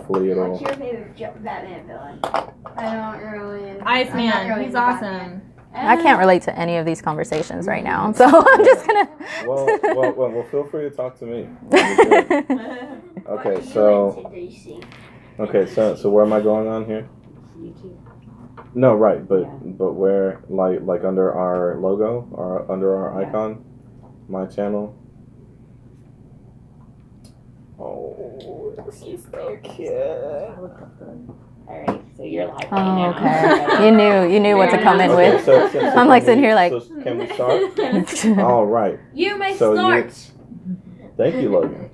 hopefully it'll... What's your favorite Batman villain? I don't really... Iceman, he's awesome. I can't relate to any of these conversations right now, so I'm just gonna... Well, feel free to talk to me. Okay, so where am I going on here? YouTube. No, right, but where, like under our logo or under our icon, my channel. Oh, this is so cute. All right, so you're live right Oh, now. okay. You knew what to come in with. So I'm like sitting here like... So can we start? All right. You may start. Thank you, Logan.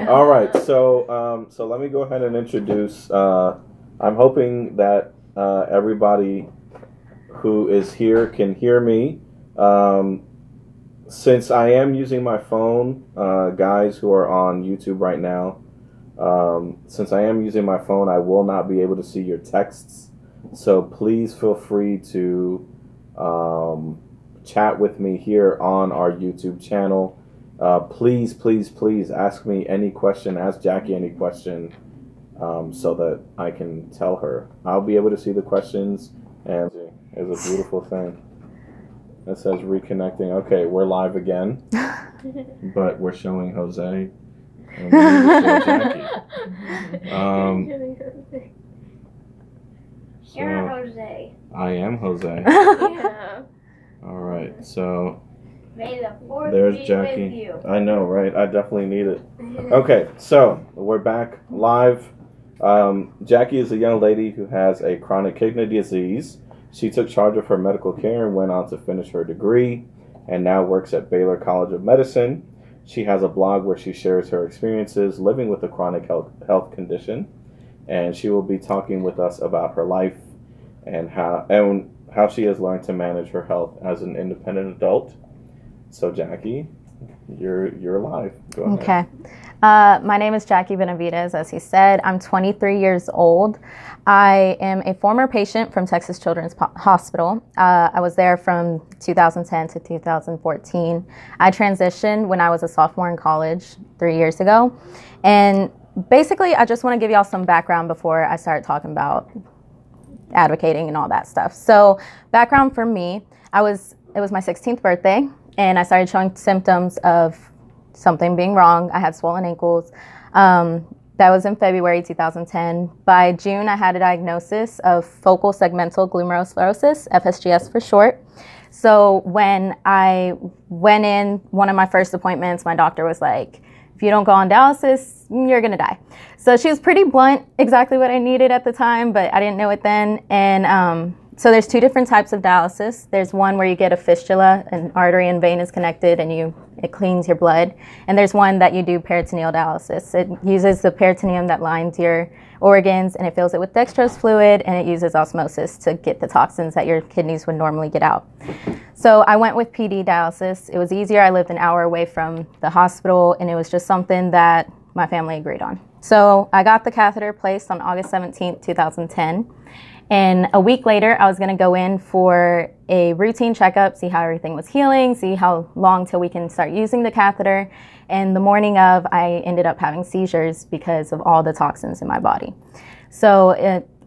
All right, so let me go ahead and introduce. I'm hoping that everybody who is here can hear me. Since I am using my phone, guys who are on YouTube right now, since I am using my phone, I will not be able to see your texts. So please feel free to chat with me here on our YouTube channel. Please ask me any question, ask Jackie any question, so that I can tell her. I'll be able to see the questions, and it's a beautiful thing. It says reconnecting. Okay, we're live again, but we're showing Jose, and we need to show Jackie. You're Jose. I am Jose. Yeah. All right, so May the fourth there's be Jackie. with you. I know, right? I definitely need it. Okay, so we're back live. Jackie is a young lady who has a chronic kidney disease. She took charge of her medical care and went on to finish her degree and now works at Baylor College of Medicine. She has a blog where she shares her experiences living with a chronic health condition, and she will be talking with us about her life and how she has learned to manage her health as an independent adult. So Jackie, you're live. Go ahead. Okay. My name is Jackie Benavides, as he said. I'm 23 years old. I am a former patient from Texas Children's Hospital. I was there from 2010 to 2014. I transitioned when I was a sophomore in college 3 years ago. And basically, I just want to give y'all some background before I start talking about advocating and all that stuff. So background for me, it was my 16th birthday, and I started showing symptoms of something being wrong. I had swollen ankles. That was in February 2010. By June, I had a diagnosis of focal segmental glomerulosclerosis, FSGS for short. So when I went in, one of my first appointments, my doctor was like, if you don't go on dialysis, you're going to die. So she was pretty blunt, exactly what I needed at the time, but I didn't know it then. And so there's two different types of dialysis. There's one where you get a fistula, an artery and vein is connected, and it cleans your blood. And there's one that you do peritoneal dialysis. It uses the peritoneum that lines your organs, and it fills it with dextrose fluid, and it uses osmosis to get the toxins that your kidneys would normally get out. So I went with PD dialysis. It was easier. I lived an hour away from the hospital, and it was just something that my family agreed on. So I got the catheter placed on August 17th, 2010. And a week later, I was going to go in for a routine checkup, see how everything was healing, see how long till we can start using the catheter. And the morning of, I ended up having seizures because of all the toxins in my body. So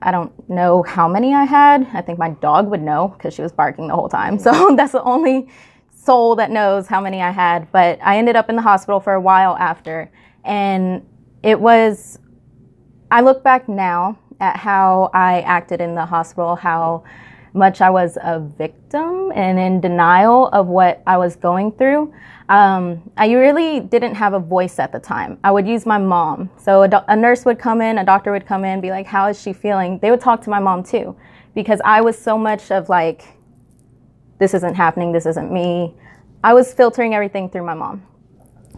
I don't know how many I had. I think my dog would know because she was barking the whole time. So that's the only soul that knows how many I had. But I ended up in the hospital for a while after. And I look back now at how I acted in the hospital, how much I was a victim and in denial of what I was going through. I really didn't have a voice at the time. I would use my mom. So a nurse would come in, a doctor would come in, be like, how is she feeling? They would talk to my mom too, because I was so much of like, this isn't happening, this isn't me. I was filtering everything through my mom.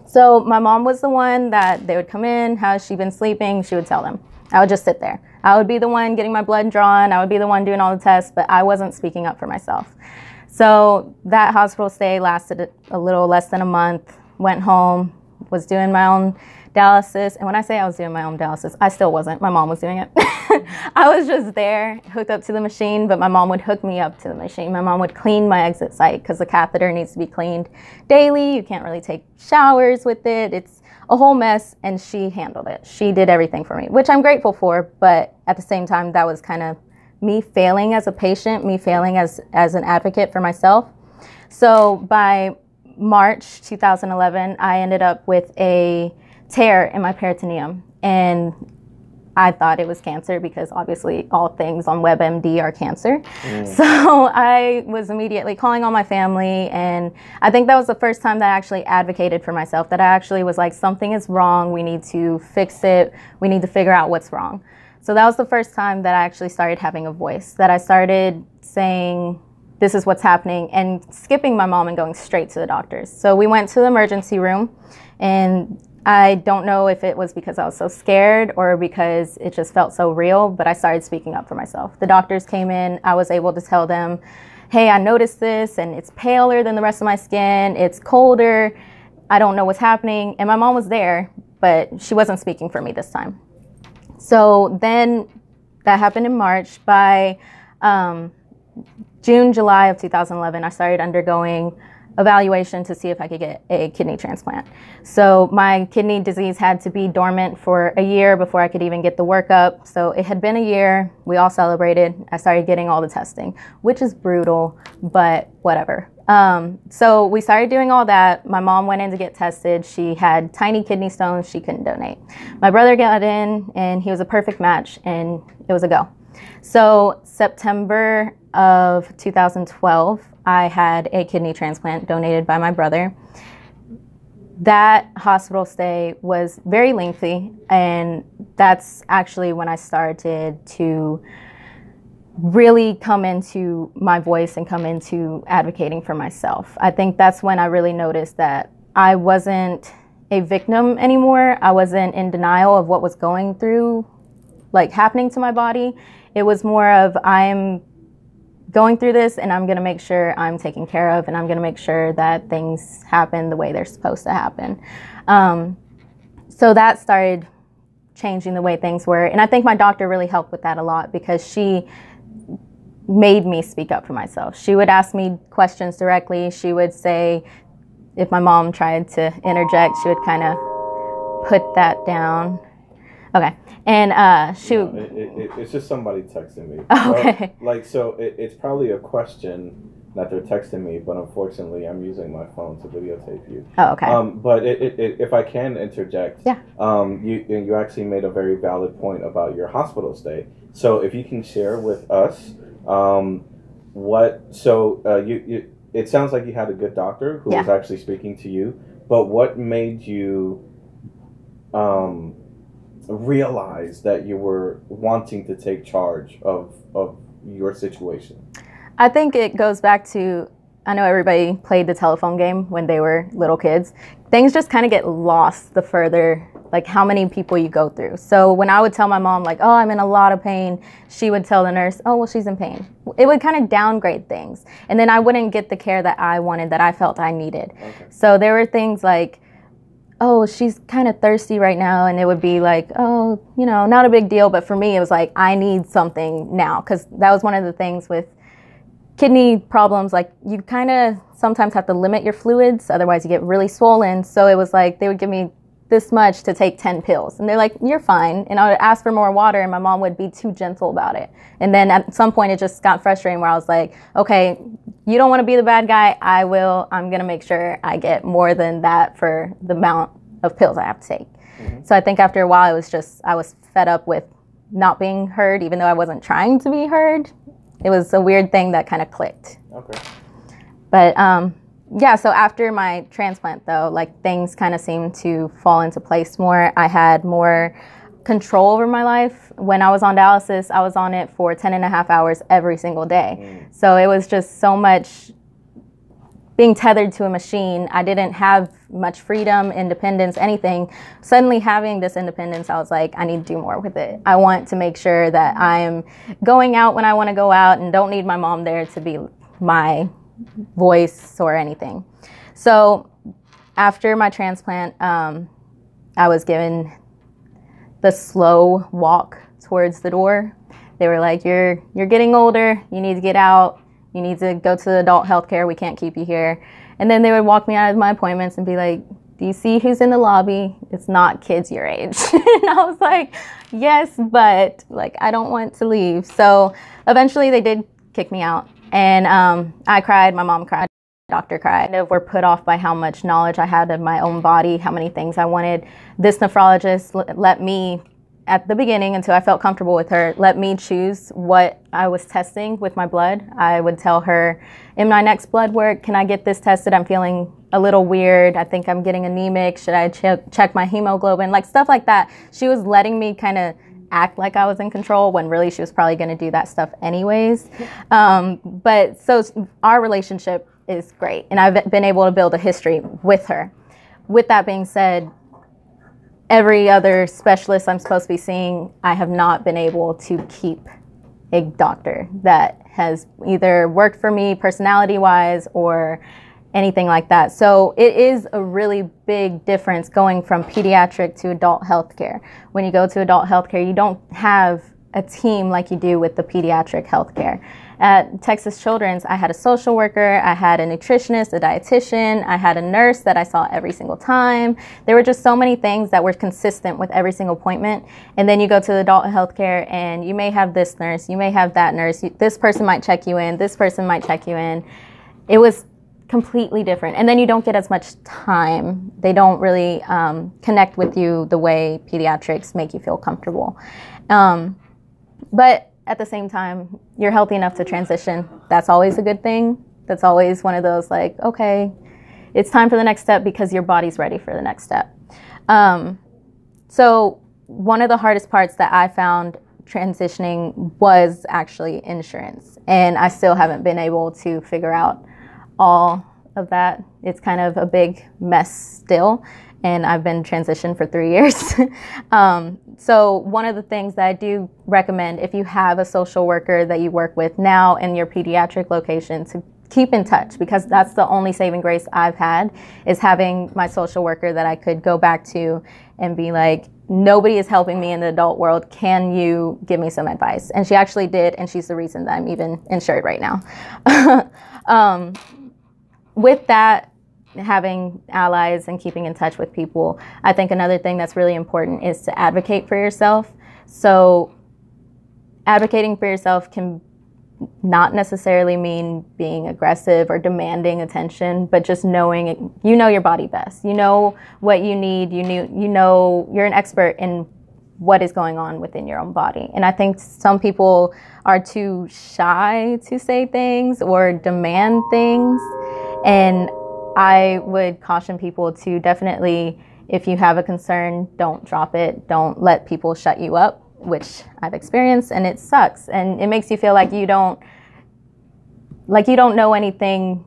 So my mom was the one that they would come in, how has she been sleeping? She would tell them. I would just sit there. I would be the one getting my blood drawn. I would be the one doing all the tests, but I wasn't speaking up for myself. So that hospital stay lasted a little less than a month. Went home, was doing my own dialysis. And when I say I was doing my own dialysis, I still wasn't. My mom was doing it. I was just there, hooked up to the machine, but my mom would hook me up to the machine. My mom would clean my exit site because the catheter needs to be cleaned daily. You can't really take showers with it. It's a whole mess, and she handled it. She did everything for me, which I'm grateful for. But at the same time, that was kind of me failing as a patient, me failing as an advocate for myself. So by March 2011, I ended up with a tear in my peritoneum, and I thought it was cancer because obviously all things on WebMD are cancer. So I was immediately calling all my family, and I think that was the first time that I actually advocated for myself, that I actually was like, something is wrong, we need to fix it, we need to figure out what's wrong. So that was the first time that I actually started having a voice, that I started saying, this is what's happening, and skipping my mom and going straight to the doctors. So we went to the emergency room, and I don't know if it was because I was so scared or because it just felt so real, but I started speaking up for myself. The doctors came in, I was able to tell them, hey, I noticed this, and it's paler than the rest of my skin, it's colder, I don't know what's happening. And my mom was there, but she wasn't speaking for me this time. So then that happened in March. By June, July of 2011, I started undergoing evaluation to see if I could get a kidney transplant. So my kidney disease had to be dormant for a year before I could even get the workup. So it had been a year. We all celebrated. I started getting all the testing, which is brutal, but whatever. So we started doing all that. My mom went in to get tested. She had tiny kidney stones. She couldn't donate. My brother got in, and he was a perfect match, and it was a go. So September of 2012, I had a kidney transplant donated by my brother. That hospital stay was very lengthy, and that's actually when I started to really come into my voice and come into advocating for myself. I think that's when I really noticed that I wasn't a victim anymore. I wasn't in denial of what was going through, like happening to my body. It was more of, I'm going through this, and I'm going to make sure I'm taken care of, and I'm going to make sure that things happen the way they're supposed to happen. So that started changing the way things were. And I think my doctor really helped with that a lot, because she made me speak up for myself. She would ask me questions directly. She would say, if my mom tried to interject, she would kind of put that down. Okay. And it's just somebody texting me. Okay. It's probably a question that they're texting me, but unfortunately, I'm using my phone to videotape you. Oh, okay. But if I can interject, yeah. You actually made a very valid point about your hospital stay. So if you can share with us, it sounds like you had a good doctor who was actually speaking to you, but what made you realize that you were wanting to take charge of your situation? I think it goes back to, I know everybody played the telephone game when they were little kids. Things just kind of get lost the further, like how many people you go through. So when I would tell my mom, like, oh, I'm in a lot of pain, she would tell the nurse, oh, well, she's in pain. It would kind of downgrade things. And then I wouldn't get the care that I wanted, that I felt I needed. Okay. So there were things like, oh, she's kind of thirsty right now. And it would be like, oh, not a big deal. But for me, it was like, I need something now. Because that was one of the things with kidney problems. Like, you kind of sometimes have to limit your fluids. Otherwise, you get really swollen. So it was like, they would give me this much to take 10 pills. And they're like, you're fine. And I would ask for more water, and my mom would be too gentle about it. And then at some point, it just got frustrating where I was like, okay, you don't want to be the bad guy. I'm going to make sure I get more than that for the amount of pills I have to take. Mm-hmm. So I think after a while, I was fed up with not being heard, even though I wasn't trying to be heard. It was a weird thing that kind of clicked. Okay. But so after my transplant, though, like, things kind of seemed to fall into place more. I had more control over my life. When I was on dialysis, I was on it for 10 and a half hours every single day. So it was just so much being tethered to a machine. I didn't have much freedom, independence, anything. Suddenly having this independence, I was like, I need to do more with it. I want to make sure that I'm going out when I want to go out and don't need my mom there to be my voice or anything. So after my transplant, I was given the slow walk towards the door. They were like, you're getting older, you need to get out, you need to go to adult healthcare, we can't keep you here. And then they would walk me out of my appointments and be like, do you see who's in the lobby? It's not kids your age. And I was like, yes, but like, I don't want to leave. So eventually they did kick me out. And I cried, my mom cried, the doctor cried. We're put off by how much knowledge I had of my own body, how many things I wanted. This nephrologist let me, at the beginning, until I felt comfortable with her, let me choose what I was testing with my blood. I would tell her, in my next blood work, can I get this tested? I'm feeling a little weird. I think I'm getting anemic. Should I check my hemoglobin? Like stuff like that. She was letting me kind of act like I was in control when really she was probably going to do that stuff anyways. But so our relationship is great. And I've been able to build a history with her. With that being said, every other specialist I'm supposed to be seeing, I have not been able to keep a doctor that has either worked for me personality-wise or anything like that. So it is a really big difference going from pediatric to adult healthcare. When you go to adult healthcare, you don't have a team like you do with the pediatric healthcare. At Texas Children's, I had a social worker, I had a nutritionist, a dietitian, I had a nurse that I saw every single time. There were just so many things that were consistent with every single appointment. And then you go to the adult healthcare and you may have this nurse, you may have that nurse, this person might check you in, this person might check you in. It was completely different. And then you don't get as much time. They don't really connect with you the way pediatrics make you feel comfortable. But at the same time, you're healthy enough to transition. That's always a good thing. That's always one of those like, okay, it's time for the next step because your body's ready for the next step. So one of the hardest parts that I found transitioning was actually insurance. And I still haven't been able to figure out all of that. It's kind of a big mess still. And I've been transitioned for 3 years. So one of the things that I do recommend, if you have a social worker that you work with now in your pediatric location, to keep in touch, because that's the only saving grace I've had, is having my social worker that I could go back to and be like, nobody is helping me in the adult world. Can you give me some advice? And she actually did, and she's the reason that I'm even insured right now. With that, having allies and keeping in touch with people, I think another thing that's really important is to advocate for yourself. So advocating for yourself can not necessarily mean being aggressive or demanding attention, but just knowing it, you know your body best. You know what you need. You know you're an expert in what is going on within your own body. And I think some people are too shy to say things or demand things. And I would caution people to definitely, if you have a concern, don't drop it. Don't let people shut you up, which I've experienced, and it sucks. And it makes you feel like you don't know anything,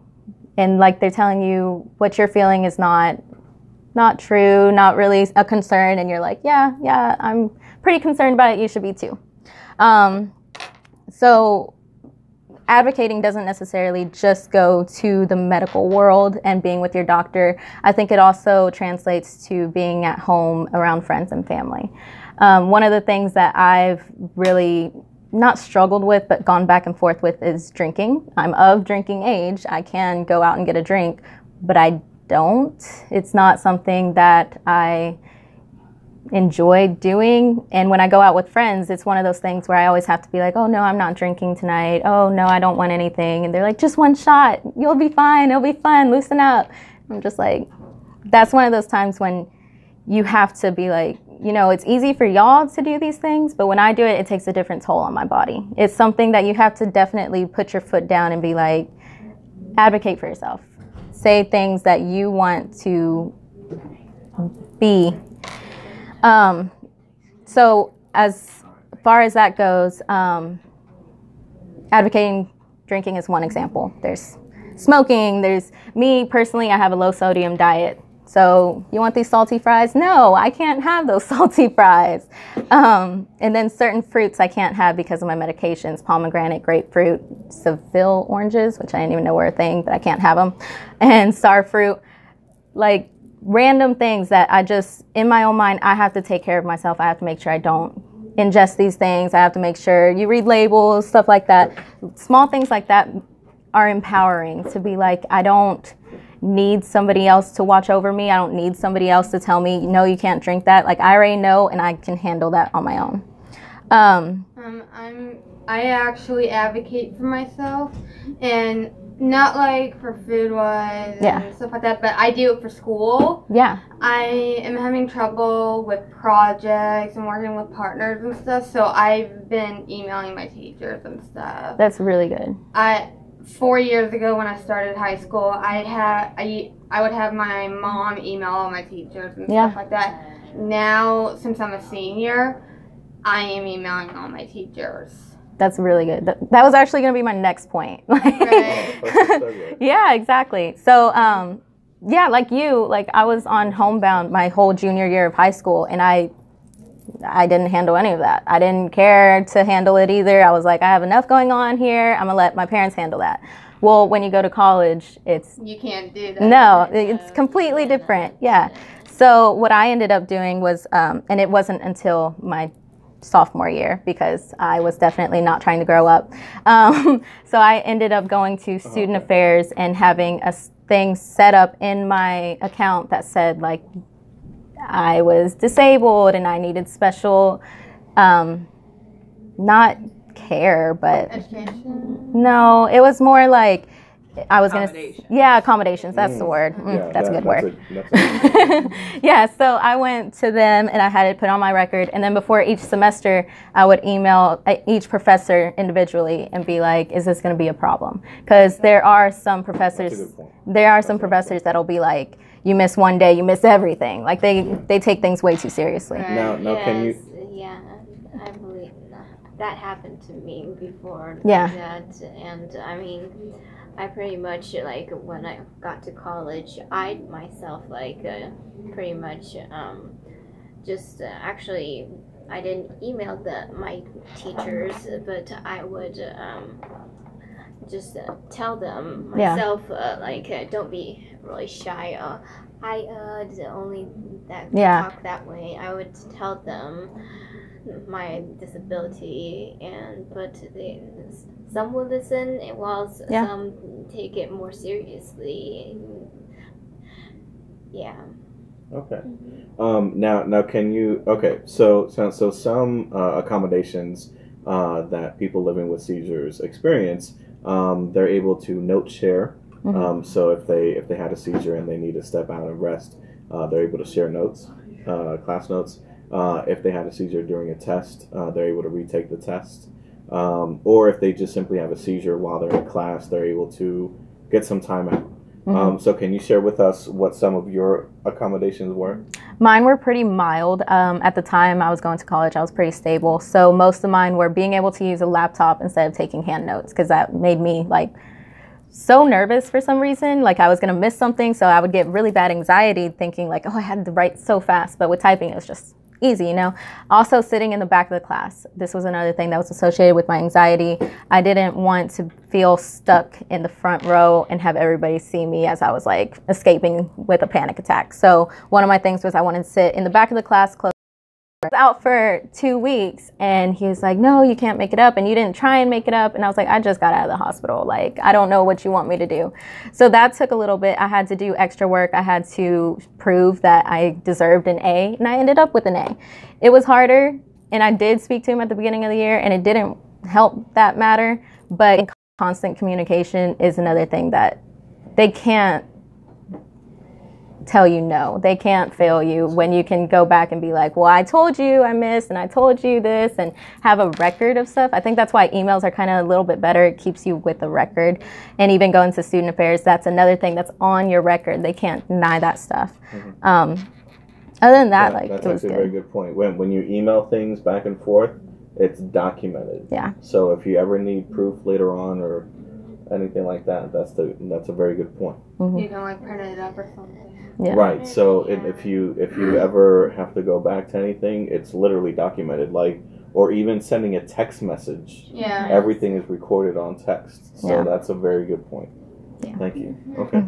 and like they're telling you what you're feeling is not true, not really a concern, and you're like, yeah, I'm pretty concerned about it. You should be too. So advocating doesn't necessarily just go to the medical world and being with your doctor. I think it also translates to being at home around friends and family. One of the things that I've really not struggled with, but gone back and forth with, is drinking. I'm of drinking age. I can go out and get a drink, but I don't. It's not something that I enjoy doing. And when I go out with friends, it's one of those things where I always have to be like, oh no, I'm not drinking tonight. Oh no, I don't want anything. And they're like, just one shot. You'll be fine. It'll be fun. Loosen up. I'm just like, that's one of those times when you have to be like, you know, it's easy for y'all to do these things, but when I do it, it takes a different toll on my body. It's something that you have to definitely put your foot down and be like, advocate for yourself. Say things that you want to be. So as far as that goes, advocating drinking is one example. There's smoking. There's me personally, I have a low sodium diet. So you want these salty fries? No, I can't have those salty fries. And then certain fruits I can't have because of my medications: pomegranate, grapefruit, Seville oranges, which I didn't even know were a thing, but I can't have them, and star fruit. Like random things that I just, in my own mind, I have to take care of myself. I have to make sure I don't ingest these things. I have to make sure you read labels, stuff like that. Small things like that are empowering to be like, I don't, need somebody else to watch over me. I don't need somebody else to tell me, no, you can't drink that. Like, I already know, and I can handle that on my own. I actually advocate for myself, and not like for food wise and stuff like that, but I do it for school. Yeah. I am having trouble with projects and working with partners and stuff, so I've been emailing my teachers and stuff. That's really good. 4 years ago when I started high school, I would have my mom email all my teachers and stuff like that. Now, since I'm a senior, I am emailing all my teachers. That's really good. That was actually going to be my next point. Right. Yeah, exactly. So, like you, like I was on homebound my whole junior year of high school, and I didn't handle any of that. I didn't care to handle it either. I was like, I have enough going on here. I'm going to let my parents handle that. Well, when you go to college, you can't do that. No, it's completely different. Yeah. So what I ended up doing was, and it wasn't until my sophomore year, because I was definitely not trying to grow up. So I ended up going to student affairs and having a thing set up in my account that said, like, I was disabled and I needed special, not care, but education. No, it was more like I was accommodations. That's the word. That's a good word. Yeah, so I went to them and I had it put on my record. And then before each semester, I would email each professor individually and be like, "Is this going to be a problem?" Because there are some professors. That'll be like, "You miss one day, you miss everything." Like they take things way too seriously. Right. Now, can you? Yeah, I believe that happened to me before. Yeah. That, and I mean, I pretty much, like, when I got to college, I myself, like, pretty much just actually, I didn't email my teachers, but I would just tell them myself, don't be really shy. Only that talk that way. I would tell them my disability, but some will listen, while some take it more seriously. Yeah. Okay. Now can you? Okay. So some accommodations that people living with seizures experience, they're able to note share. So if they had a seizure and they need to step out and rest, they're able to share notes, class notes. If they had a seizure during a test, they're able to retake the test. Or if they just simply have a seizure while they're in class, they're able to get some time out. So can you share with us what some of your accommodations were? Mine were pretty mild. At the time I was going to college, I was pretty stable. So most of mine were being able to use a laptop instead of taking hand notes, because that made me like so nervous for some reason. Like I was going to miss something. So I would get really bad anxiety thinking like, oh, I had to write so fast. But with typing, it was just easy, you know. Also, sitting in the back of the class. This was another thing that was associated with my anxiety. I didn't want to feel stuck in the front row and have everybody see me as I was like escaping with a panic attack. So one of my things was I wanted to sit in the back of the class close. I was out for 2 weeks and he was like, no, you can't make it up, and you didn't try and make it up. And I was like, I just got out of the hospital. Like, I don't know what you want me to do. So that took a little bit. I had to do extra work. I had to prove that I deserved an A, and I ended up with an A. It was harder, and I did speak to him at the beginning of the year, and it didn't help that matter. But constant communication is another thing that they can't tell you no. They can't fail you when you can go back and be like, well, I told you I missed, and I told you this, and have a record of stuff. I think that's why emails are kind of a little bit better. It keeps you with a record. And even going to student affairs, that's another thing that's on your record. They can't deny that stuff. Other than that, that's it was actually good. A very good point. When you email things back and forth, it's documented. Yeah. So if you ever need proof later on or anything like that, that's a very good point. You can like print it up or something. Yeah. Right. So if you ever have to go back to anything, it's literally documented. Like, or even sending a text message. Yeah. Everything is recorded on text. So that's a very good point. Yeah. Thank you. Okay.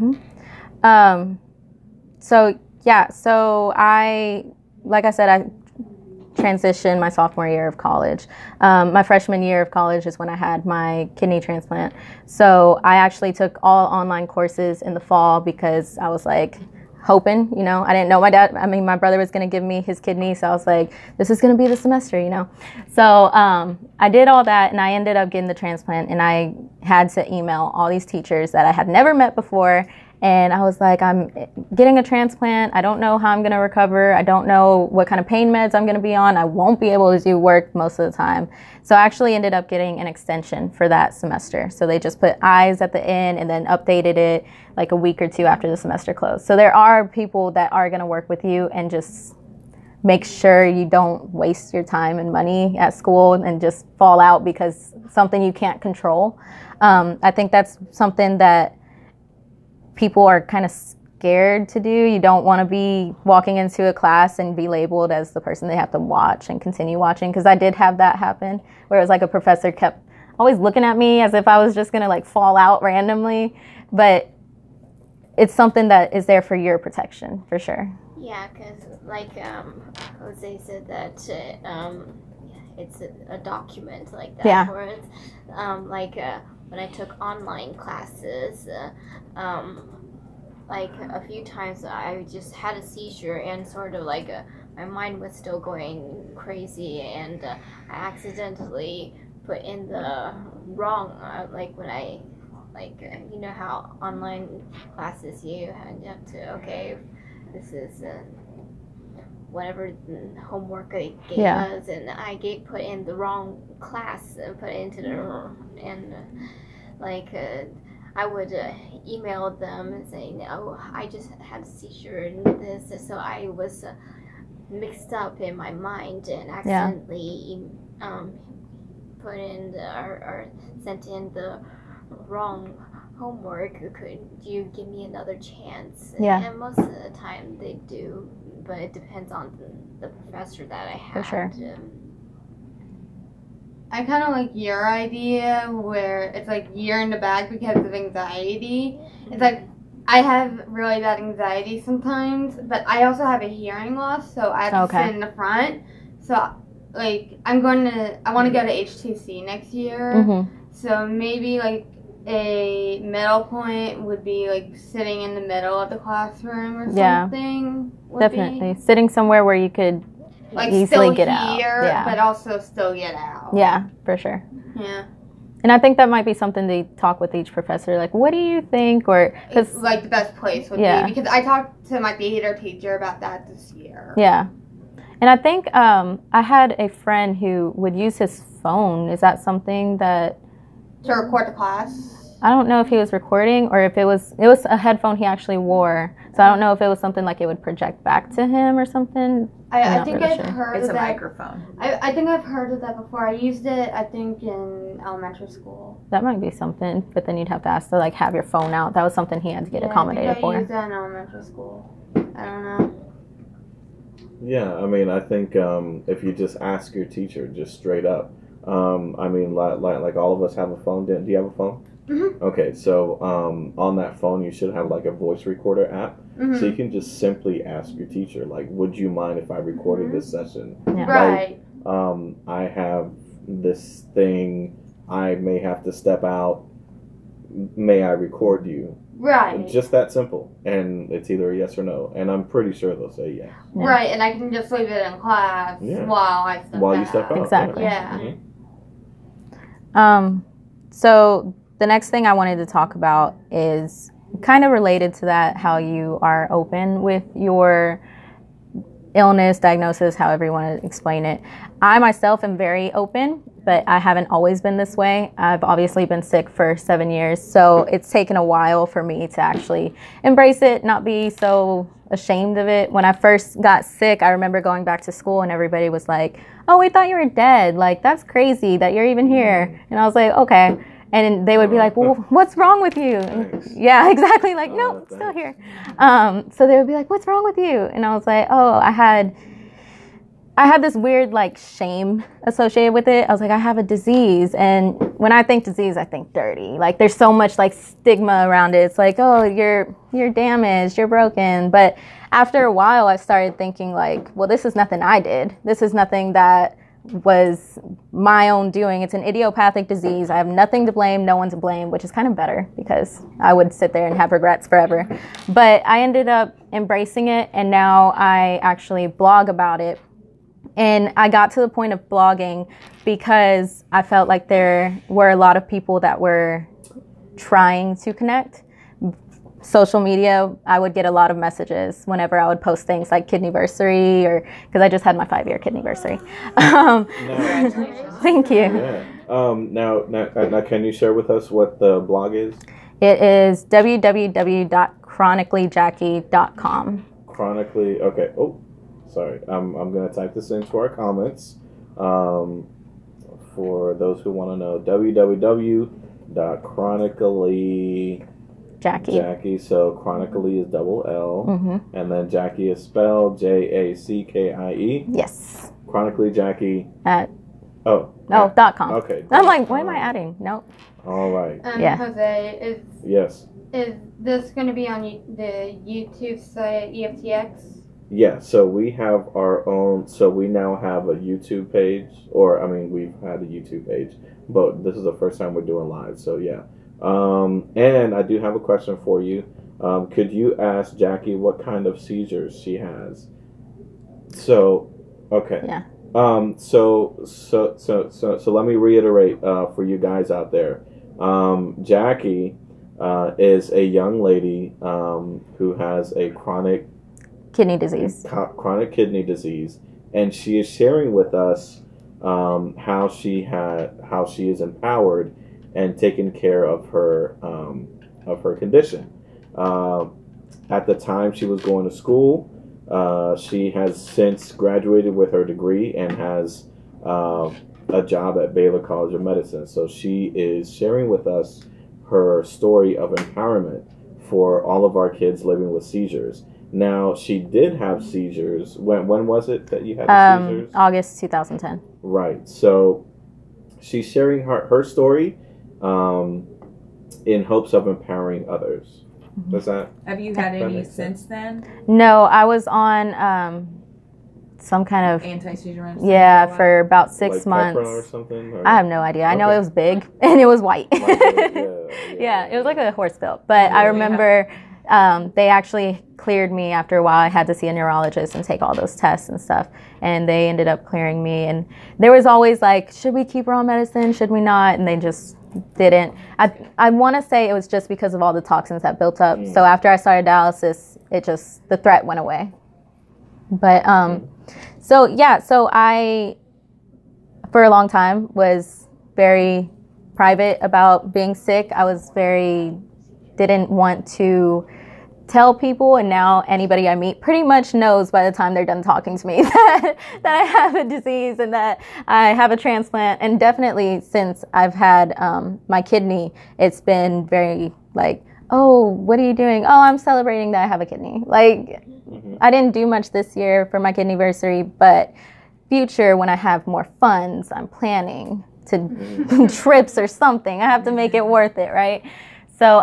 So I, like I said, I transition my sophomore year of college. My freshman year of college is when I had my kidney transplant. So I actually took all online courses in the fall because I was like hoping, you know, I didn't know my brother was going to give me his kidney. So I was like, this is going to be the semester, you know. So I did all that and I ended up getting the transplant, and I had to email all these teachers that I had never met before. And I was like, I'm getting a transplant. I don't know how I'm going to recover. I don't know what kind of pain meds I'm going to be on. I won't be able to do work most of the time. So I actually ended up getting an extension for that semester. So they just put I's at the end and then updated it like a week or two after the semester closed. So there are people that are going to work with you and just make sure you don't waste your time and money at school and just fall out because something you can't control. I think that's something that people are kind of scared to do. You don't want to be walking into a class and be labeled as the person they have to watch and continue watching, because I did have that happen where it was like a professor kept always looking at me as if I was just going to like fall out randomly. But it's something that is there for your protection, for sure. Yeah, because like Jose said that it's a document like that. Yeah. For it. When I took online classes, like a few times I just had a seizure and sort of like my mind was still going crazy, and I accidentally put in the wrong when I you know how online classes you have to this is whatever homework they gave us, and I put in the wrong class, put it into the and I would email them saying, oh, I just had a seizure and this, so I was mixed up in my mind and accidentally put in or sent in the wrong homework. Could you give me another chance? Yeah. And most of the time they do, but it depends on the professor that I had. For sure. I kind of like your idea where it's like you're in the back because of anxiety. It's like I have really bad anxiety sometimes, but I also have a hearing loss, so I have to sit in the front. So like I want to go to HTC next year. Mm-hmm. So maybe like a middle point would be like sitting in the middle of the classroom or something. Definitely. Sitting somewhere where you could like easily get out. But also still get out. Yeah, for sure. Yeah. And I think that might be something to talk with each professor. Like, what do you think? Or cause, like the best place would be, because I talked to my theater teacher about that this year. Yeah. And I think I had a friend who would use his phone. Is that something that to record the class? I don't know if he was recording or if it was a headphone he actually wore. So I don't know if it was something like it would project back to him or something. I think I've heard it's of a that. microphone. I think I've heard of that before. I used it, I think, in elementary school. That might be something, but then you'd have to ask to like have your phone out. That was something he had to get accommodated for. I used that in elementary school. I don't know. Yeah, I mean, I think if you just ask your teacher just straight up, I mean, like all of us have a phone. Do you have a phone? Mm-hmm. Okay, so on that phone you should have like a voice recorder app, so you can just simply ask your teacher, like, would you mind if I recorded this session? Yeah. Right. Like, I have this thing, I may have to step out, may I record you? Right. Just that simple, and it's either a yes or no, and I'm pretty sure they'll say yes. Yeah. Right, and I can just leave it in class while you step out. Exactly. Yeah. Mm-hmm. So the next thing I wanted to talk about is kind of related to that, how you are open with your illness, diagnosis, however you want to explain it. I myself am very open, but I haven't always been this way. I've obviously been sick for 7 years, so it's taken a while for me to actually embrace it, not be so ashamed of it. When I first got sick, I remember going back to school and everybody was like, oh, we thought you were dead. Like, that's crazy that you're even here. And I was like, okay. And they would be like, well, what's wrong with you? Yeah, exactly. Like, nope, still here. So they would be like, what's wrong with you? And I was like, oh, I had I had this weird like shame associated with it. I was like, I have a disease, and when I think disease, I think dirty. Like there's so much like stigma around it. It's like, oh, you're damaged, you're broken. But after a while, I started thinking like, well, this is nothing I did. This is nothing that was my own doing. It's an idiopathic disease. I have nothing to blame, no one to blame, which is kind of better because I would sit there and have regrets forever. But I ended up embracing it, and now I actually blog about it. And I got to the point of blogging because I felt like there were a lot of people that were trying to connect. Social media, I would get a lot of messages whenever I would post things like kidneyversary, or because I just had my 5-year kidneyversary. Thank you. Yeah. Now, can you share with us what the blog is? It is www.chronicallyjackie.com. Chronically, okay. Oh, sorry. I'm going to type this into our comments for those who want to know. www.chronically Jackie. So chronically is double L, and then Jackie is spelled JACKIE. Yes. Chronically Jackie. .com. Okay. I'm like, what am I adding? Nope. All right. Yeah. Jose, Yes. is this going to be on the YouTube site EFTX? Yeah. So we have our own. So we now have a YouTube page, we've had a YouTube page, but this is the first time we're doing live. So yeah. And I do have a question for you. Could you ask Jackie what kind of seizures she has? So, okay. Yeah. So let me reiterate for you guys out there. Jackie is a young lady who has a chronic kidney disease. Chronic kidney disease, and she is sharing with us how she is empowered and taken care of her condition. At the time she was going to school, she has since graduated with her degree and has a job at Baylor College of Medicine. So she is sharing with us her story of empowerment for all of our kids living with seizures. Now, she did have seizures. When was it that you had the seizures? August 2010. Right. So she's sharing her story in hopes of empowering others. Does that? Have you had any since then? No, I was on some kind of anti-seizure medicine. Yeah, for about 6 months. Or something, or? I have no idea. I know it was big and it was white. Yeah, it was like a horse pill. But I remember they actually cleared me after a while. I had to see a neurologist and take all those tests and stuff, and they ended up clearing me. And there was always like, should we keep her on medicine? Should we not? And they just didn't. I want to say it was just because of all the toxins that built up. So after I started dialysis, the threat went away. But so I for a long time was very private about being sick. I was didn't want to tell people, and now anybody I meet pretty much knows by the time they're done talking to me that I have a disease and that I have a transplant. And definitely since I've had my kidney, it's been very like, oh, what are you doing? Oh, I'm celebrating that I have a kidney. Like, I didn't do much this year for my kidneyversary, but future when I have more funds, I'm planning to trips or something. I have to make it worth it, right? So,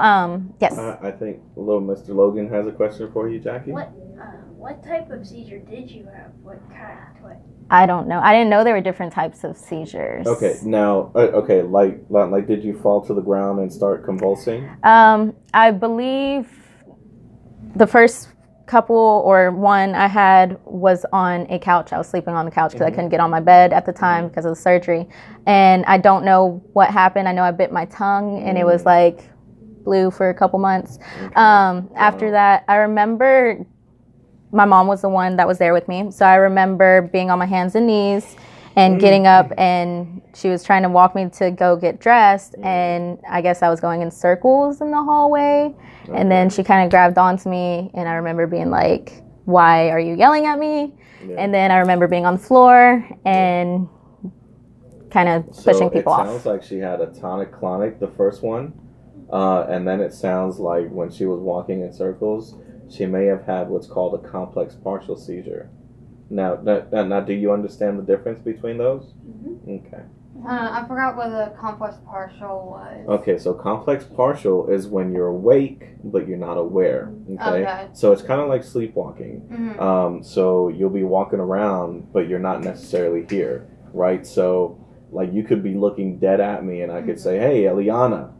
yes. I think little Mr. Logan has a question for you, Jackie. What type of seizure did you have? What kind? What? I don't know. I didn't know there were different types of seizures. Okay, now, like, did you fall to the ground and start convulsing? I believe the first couple or one I had was on a couch. I was sleeping on the couch because I couldn't get on my bed at the time because of the surgery. And I don't know what happened. I know I bit my tongue and it was like blue for a couple months. After that, I remember my mom was the one that was there with me. So I remember being on my hands and knees and getting up, and she was trying to walk me to go get dressed, and I guess I was going in circles in the hallway, and then she kind of grabbed onto me, and I remember being like, why are you yelling at me? And then I remember being on the floor and kind of pushing people off. So it sounds like she had a tonic-clonic, the first one, and then it sounds like when she was walking in circles, she may have had what's called a complex partial seizure. Now, do you understand the difference between those? Mhm. Okay. I forgot what the complex partial was. Okay, so complex partial is when you're awake but you're not aware. Okay. So it's kind of like sleepwalking. Mm-hmm. So you'll be walking around but you're not necessarily here, right? So like you could be looking dead at me and I could say, "Hey, Eliana,"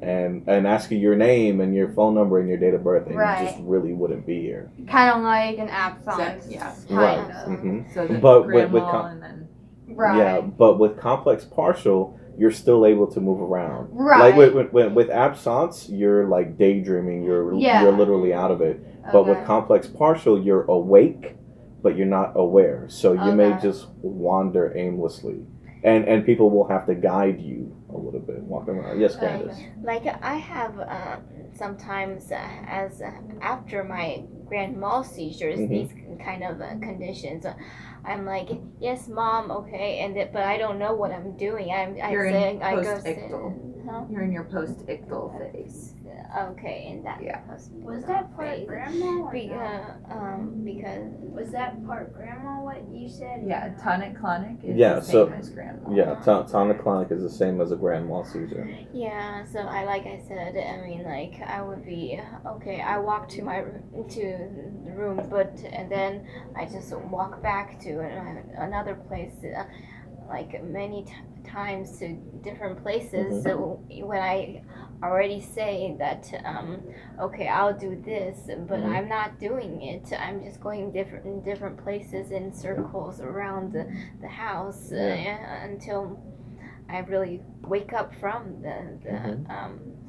and ask you your name and your phone number and your date of birth, and you just really wouldn't be here. Kind of like an absence. Yeah. Right. Of. So the But grandma and then. Right. Yeah, but with complex partial, you're still able to move around. Right. Like with absence, you're like daydreaming. You're literally out of it. But with complex partial, you're awake, but you're not aware. So you may just wander aimlessly, and people will have to guide you a little bit walking around. Yes, Candace. Like I have sometimes as after my grand mal seizures, these kind of conditions. I'm like, yes, mom, okay, but I don't know what I'm doing. You're in post-ictal. Huh? You're in your post-ictal phase. Okay, in that Was that part grandma or because was that part grandma what you said? Yeah, tonic-clonic is the same as grand mal. Yeah, tonic-clonic is the same as a grand mal seizure. Yeah, so like I said, I mean, like I would be okay. I walk to the room, and then I just walk back to another place, like many times to different places. So when I already say that, okay, I'll do this, but I'm not doing it. I'm just going different places in circles around the house until I really wake up from the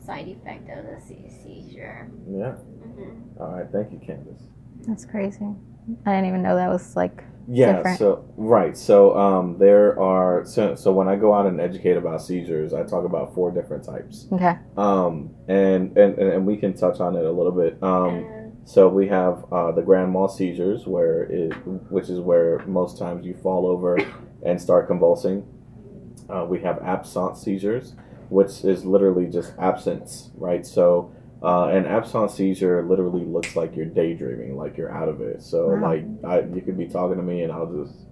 side effect of the seizure. Yeah. All right. Thank you, Candace. That's crazy. I didn't even know that was like different. So there are so when I go out and educate about seizures, I talk about 4 different types. Okay. And we can touch on it a little bit. So we have the grand mal seizures, which is where most times you fall over and start convulsing. We have absence seizures, which is literally just absence, right? So an absence seizure literally looks like you're daydreaming, like you're out of it. So like you could be talking to me and I'll just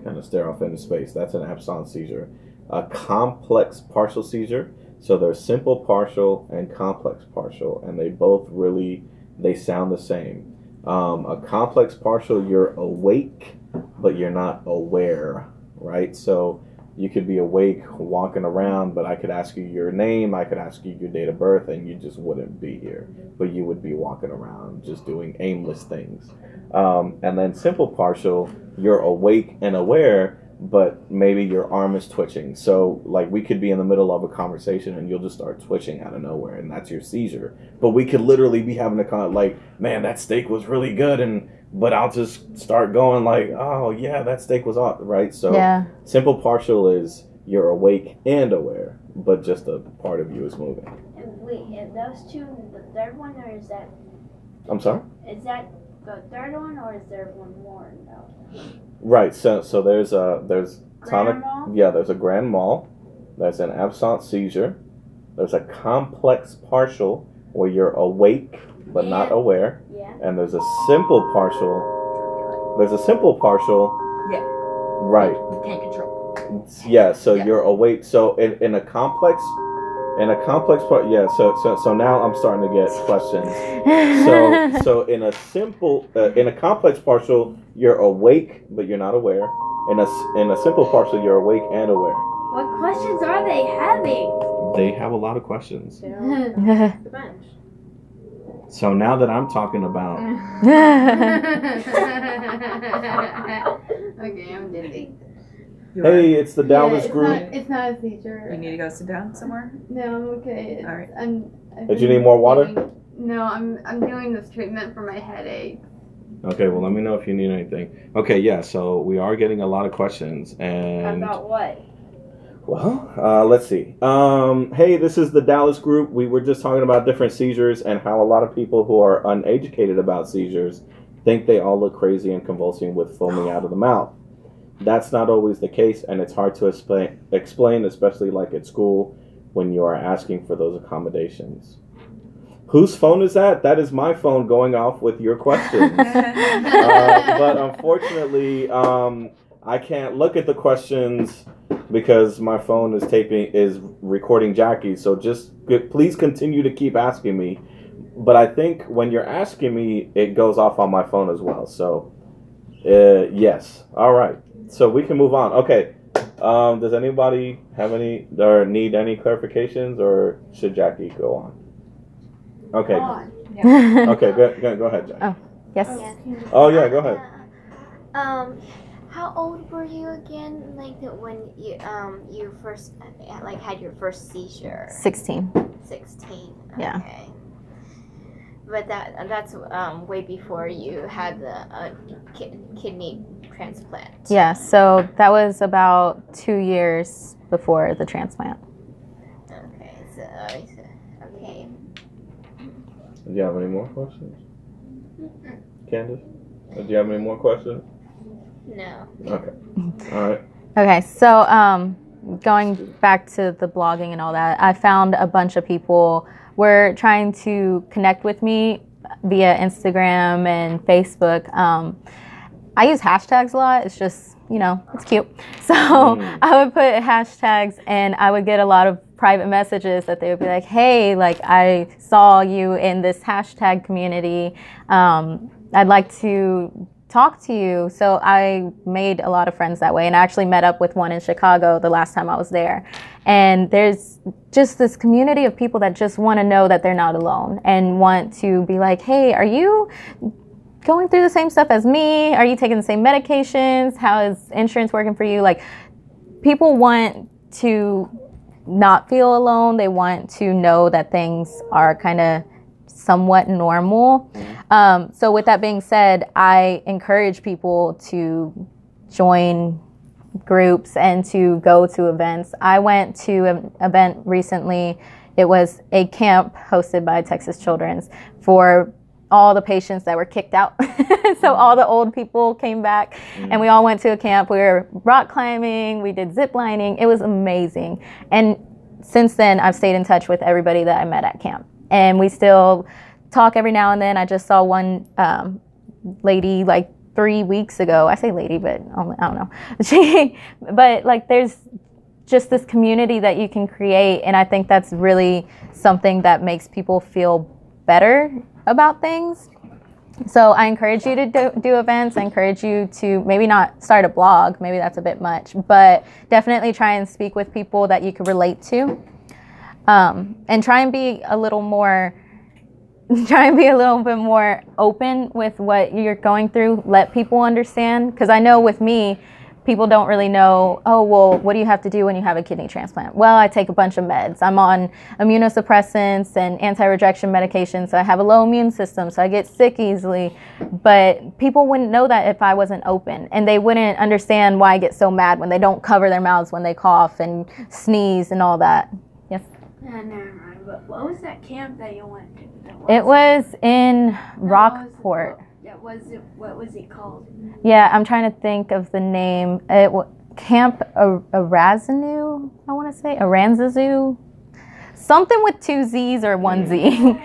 kind of stare off into space. That's an absence seizure. A complex partial seizure. So there's simple partial and complex partial, and they sound the same. A complex partial, you're awake, but you're not aware, right? So you could be awake walking around, but I could ask you your name, I could ask you your date of birth, and you just wouldn't be here. But you would be walking around just doing aimless things. And then simple partial, you're awake and aware, but maybe your arm is twitching. So like we could be in the middle of a conversation and you'll just start twitching out of nowhere, and that's your seizure. But we could literally be having a like, man, that steak was really good, but I'll just start going like, oh yeah, that steak was awesome, right? So simple partial is you're awake and aware, but just a part of you is moving. And wait, and those two, the third one, or is that? I'm sorry? Is that the third one, or is there one more? No. Right. So there's tonic. Grand mal? Yeah, there's a grand mal. There's an absence seizure. There's a complex partial where you're awake but not aware. Yeah. And there's a simple partial. Yeah. Right. Can't control. Yeah. So you're awake. So in a complex part. Yeah. So now I'm starting to get questions. So in a complex partial, you're awake but you're not aware. In a simple partial, you're awake and aware. What questions are they having? They have a lot of questions. The bench. So now that I'm talking about, Okay, I'm dizzy. hey, it's the Dallas group. It's not a seizure. You need to go sit down somewhere? No, I'm okay. All right. Did you need more water? No, I'm doing this treatment for my headache. Okay, well, let me know if you need anything. Okay, yeah, so we are getting a lot of questions, and About what? well, let's see. Hey, this is the Dallas group. We were just talking about different seizures and how a lot of people who are uneducated about seizures think they all look crazy and convulsing with foaming out of the mouth. That's not always the case, and it's hard to explain, especially like at school when you are asking for those accommodations. Whose phone is that? That is my phone going off with your questions. But unfortunately, I can't look at the questions because my phone is recording Jackie. So just please continue to keep asking me. But I think when you're asking me, it goes off on my phone as well. So yes. All right. So we can move on. Okay. Does anybody have any or need any clarifications, or should Jackie go on? Okay. Okay. Go ahead, Jackie. Oh, yes. Oh yeah. Go ahead. How old were you again? Like when you first like had your first seizure? 16. 16. Yeah. Okay. But that's way before you had the kidney transplant. Yeah. So that was about 2 years before the transplant. Okay. So okay. Do you have any more questions, Candace? Do you have any more questions? No. Okay. All right. Okay, so going back to the blogging and all that, I found a bunch of people were trying to connect with me via Instagram and Facebook. I use hashtags a lot. It's just, it's cute. So I would put hashtags and I would get a lot of private messages that they would be like, hey, like I saw you in this hashtag community. I'd like to talk to you. So I made a lot of friends that way, and I actually met up with one in Chicago the last time I was there. And there's just this community of people that just want to know that they're not alone and want to be like, hey, are you going through the same stuff as me? Are you taking the same medications? How is insurance working for you? Like, people want to not feel alone. They want to know that things are kind of somewhat normal. So with that being said, I encourage people to join groups and to go to events. I went to an event recently. It was a camp hosted by Texas Children's for all the patients that were kicked out. So all the old people came back and we all went to a camp. We were rock climbing, we did zip lining. It was amazing. And since then, I've stayed in touch with everybody that I met at camp. And we still talk every now and then. I just saw one lady like 3 weeks ago. I say lady, but I don't know. But like there's just this community that you can create. And I think that's really something that makes people feel better about things. So I encourage you to do events. I encourage you to maybe not start a blog. Maybe that's a bit much. But definitely try and speak with people that you can relate to. And try and be a little bit more open with what you're going through. Let people understand. Because I know with me, people don't really know, oh, well, what do you have to do when you have a kidney transplant? Well, I take a bunch of meds. I'm on immunosuppressants and anti-rejection medication, so I have a low immune system, so I get sick easily. But people wouldn't know that if I wasn't open, and they wouldn't understand why I get so mad when they don't cover their mouths when they cough and sneeze and all that. Yes? Never mind. But what was that camp that you went to? It was in Rockport. What was it called? Yeah, I'm trying to think of the name. Camp Aranzazu, I want to say. Aranzazu. Something with 2 Z's or 1 Z.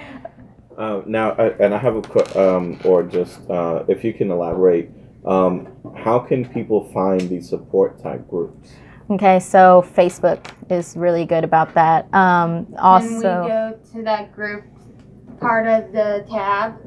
Now, I have a if you can elaborate, how can people find these support type groups? Okay, so Facebook is really good about that. Also, can we go to that group part of the tab?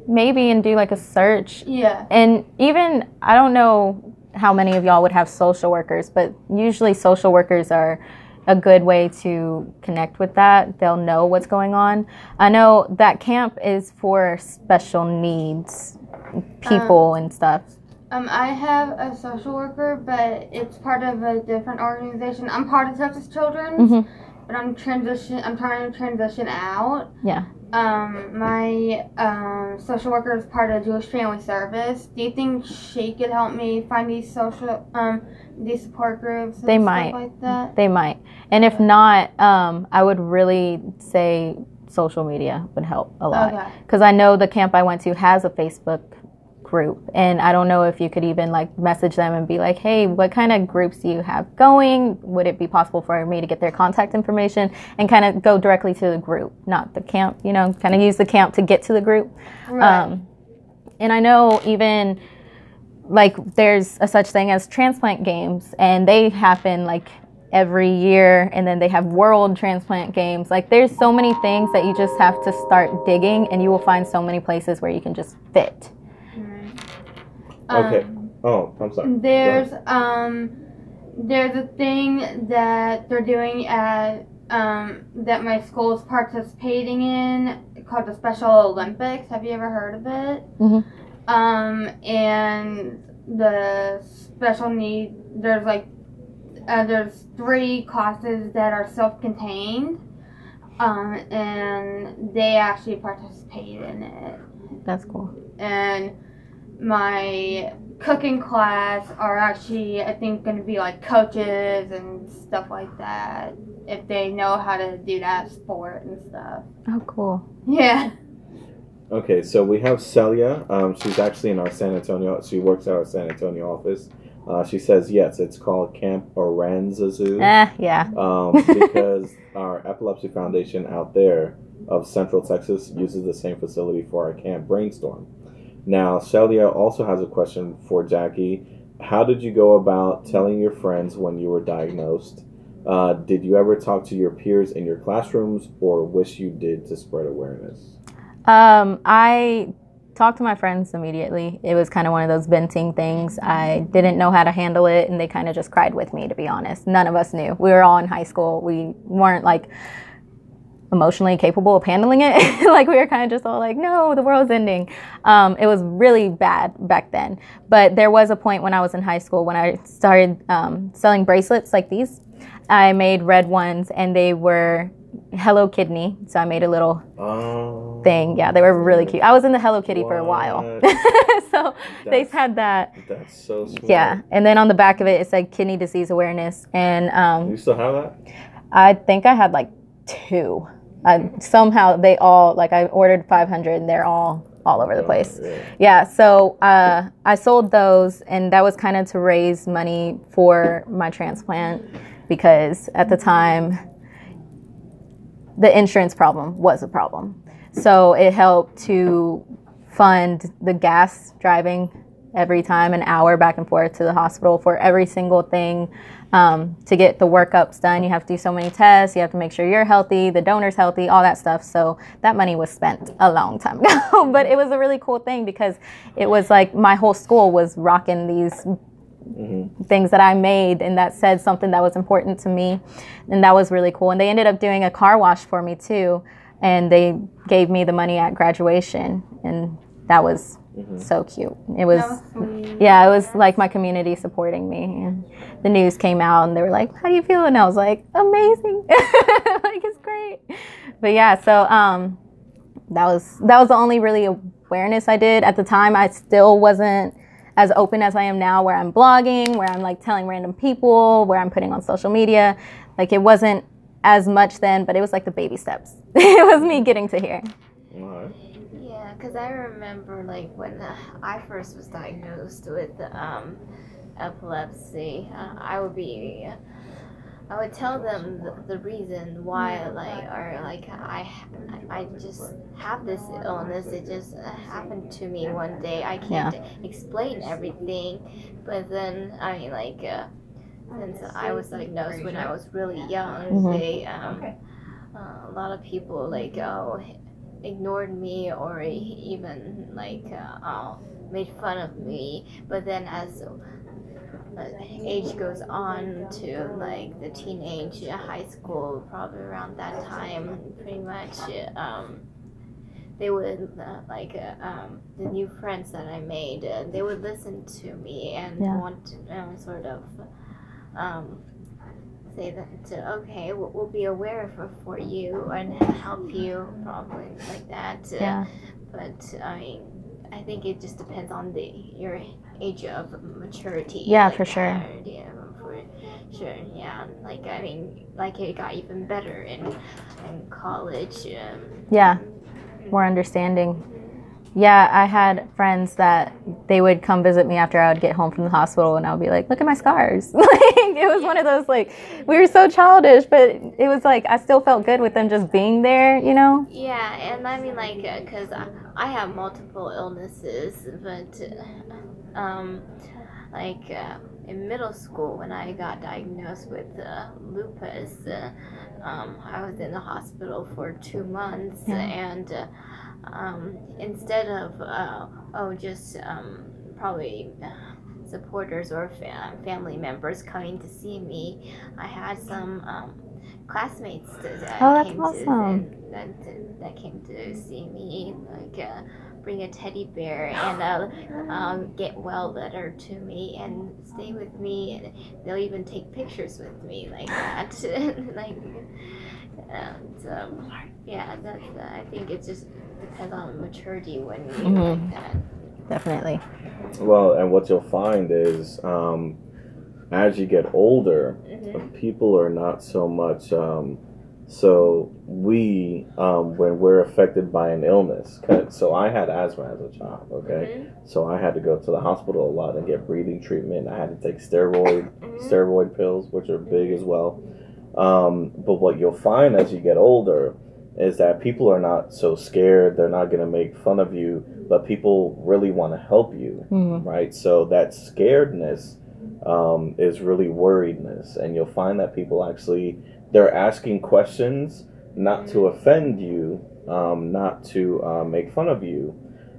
Maybe and do like a search. Yeah. And even, I don't know how many of y'all would have social workers, but usually social workers are a good way to connect with that. They'll know what's going on. I know that camp is for special needs people and stuff. I have a social worker, but it's part of a different organization. I'm part of Texas Children's, but I'm trying to transition out. Yeah. My social worker is part of Jewish Family Service. Do you think she could help me find these these support groups and stuff like that? They might. And if not, I would really say social media would help a lot. Because I know the camp I went to has a Facebook group. And I don't know if you could even like message them and be like, hey, what kind of groups do you have going? Would it be possible for me to get their contact information and kind of go directly to the group, not the camp, you know, kind of use the camp to get to the group. Right. And I know even like there's a such thing as transplant games, and they happen like every year, and then they have world transplant games. Like there's so many things that you just have to start digging, and you will find so many places where you can just fit. Okay. I'm sorry. There's a thing that they're doing at that my school is participating in called the Special Olympics. Have you ever heard of it? Mm-hmm. And the special need, there's 3 classes that are self-contained, and they actually participate in it. That's cool. And my cooking class are actually, I think, going to be like coaches and stuff like that, if they know how to do that sport and stuff. Oh, cool. Yeah. Okay, so we have Celia. She's actually in our San Antonio. She works at our San Antonio office. She says yes, it's called Camp Aranzazu. Yeah. Because our Epilepsy Foundation out there of Central Texas uses the same facility for our Camp Brainstorm. Now, Celia also has a question for Jackie. How did you go about telling your friends when you were diagnosed? Did you ever talk to your peers in your classrooms, or wish you did to spread awareness? I talked to my friends immediately. It was kind of one of those venting things. I didn't know how to handle it, and they kind of just cried with me, to be honest. None of us knew. We were all in high school. We weren't like emotionally capable of handling it. Like we were kind of just all like, no, the world's ending. It was really bad back then. But there was a point when I was in high school when I started selling bracelets like these. I made red ones, and they were Hello Kidney. So I made a little thing. Yeah, they were really cute. I was in the Hello Kitty for a while. So they had that. That's so smart. Yeah. And then on the back of it, it said kidney disease awareness. And you still have that? I think I had like 2. Somehow they all, like I ordered 500 and they're all over the place. Yeah, so I sold those, and that was kind of to raise money for my transplant, because at the time the insurance problem was a problem. So it helped to fund the gas driving every time, an hour back and forth to the hospital for every single thing. To get the workups done, you have to do so many tests, you have to make sure you're healthy, the donor's healthy, all that stuff. So that money was spent a long time ago. But it was a really cool thing, because it was like my whole school was rocking these things that I made, and that said something that was important to me. And that was really cool. And they ended up doing a car wash for me too. And they gave me the money at graduation. And that was so cute. It was, yeah, it was like my community supporting me. And the news came out, and they were like, how do you feel? And I was like, amazing. Like, it's great. But yeah, so that was the only really awareness I did. At the time, I still wasn't as open as I am now, where I'm blogging, where I'm like telling random people, where I'm putting on social media. Like, it wasn't as much then, but it was like the baby steps. It was me getting to here. All right. Because I remember, like, when I first was diagnosed with epilepsy, I would tell them the reason why, I just have this illness. It just happened to me one day. I can't explain everything, but then since I was diagnosed when I was really young, they a lot of people ignored me, or even made fun of me. But then as age goes on to the teenage, high school, probably around that time, pretty much they would the new friends that I made, they would listen to me and want to sort of say that okay, we'll be aware for you and help you, probably like that. But I think it just depends on your age of maturity. Yeah, for sure. Yeah, for sure. Yeah, it got even better in college. Yeah, more understanding. Yeah, I had friends that they would come visit me after I would get home from the hospital, and I would be like, look at my scars. Like, it was one of those, like, we were so childish, but it was like, I still felt good with them just being there, you know? Yeah, and I mean, like, because I have multiple illnesses, but, like, in middle school, when I got diagnosed with lupus, I was in the hospital for 2 months, and instead of just probably supporters or family members coming to see me, I had some classmates that came that came to see me, like bring a teddy bear and a get well letter to me and stay with me, and they'll even take pictures with me like that. Like, and yeah, that's I think it just depends on maturity when you like that. Definitely. Well, and what you'll find is as you get older, people are not so much. So we, when we're affected by an illness, so I had asthma as a child, okay? So I had to go to the hospital a lot and get breathing treatment. I had to take steroid pills, which are big as well. But what you'll find as you get older is that people are not so scared. They're not going to make fun of you, but people really want to help you, right? So that scaredness is really worriedness. And you'll find that people actually, they're asking questions not to offend you, not to make fun of you,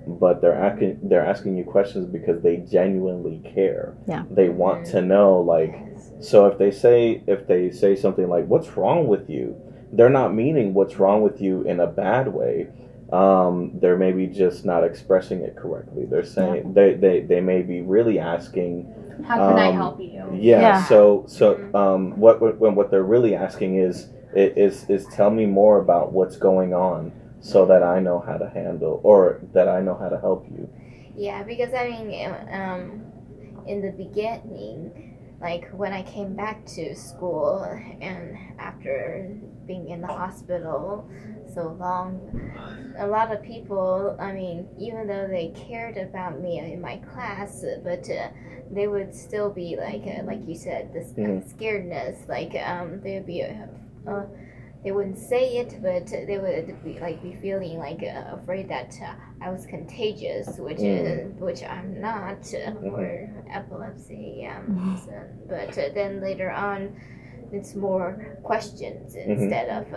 but they're asking you questions because they genuinely care. Yeah. They want to know, like, so if they say something like, "What's wrong with you?" They're not meaning what's wrong with you in a bad way. They're maybe just not expressing it correctly. They're saying they may be really asking, how can I help you? Yeah. So what they're really asking is tell me more about what's going on so that I know how to handle, or that I know how to help you. Yeah, because I mean, in the beginning, like when I came back to school and after being in the hospital so long, a lot of people, I mean, even though they cared about me in my class, but they would still be like you said, this scaredness, like they would be they wouldn't say it, but they would be feeling like afraid that I was contagious, which I'm not for epilepsy. But then later on, it's more questions instead of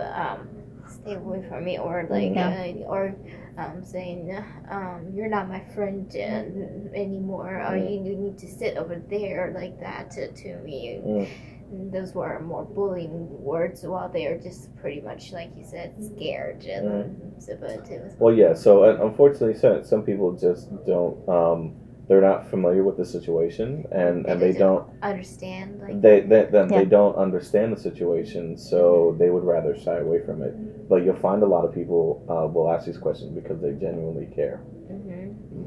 stay away from me, or saying you're not my friend anymore, or you need to sit over there, like that to me. Those were more bullying words, while they are just pretty much, like you said, scared. Well, yeah. So unfortunately, some people just don't. They're not familiar with the situation, and they don't understand. Like, they don't understand the situation, so they would rather shy away from it. But you'll find a lot of people will ask these questions because they genuinely care.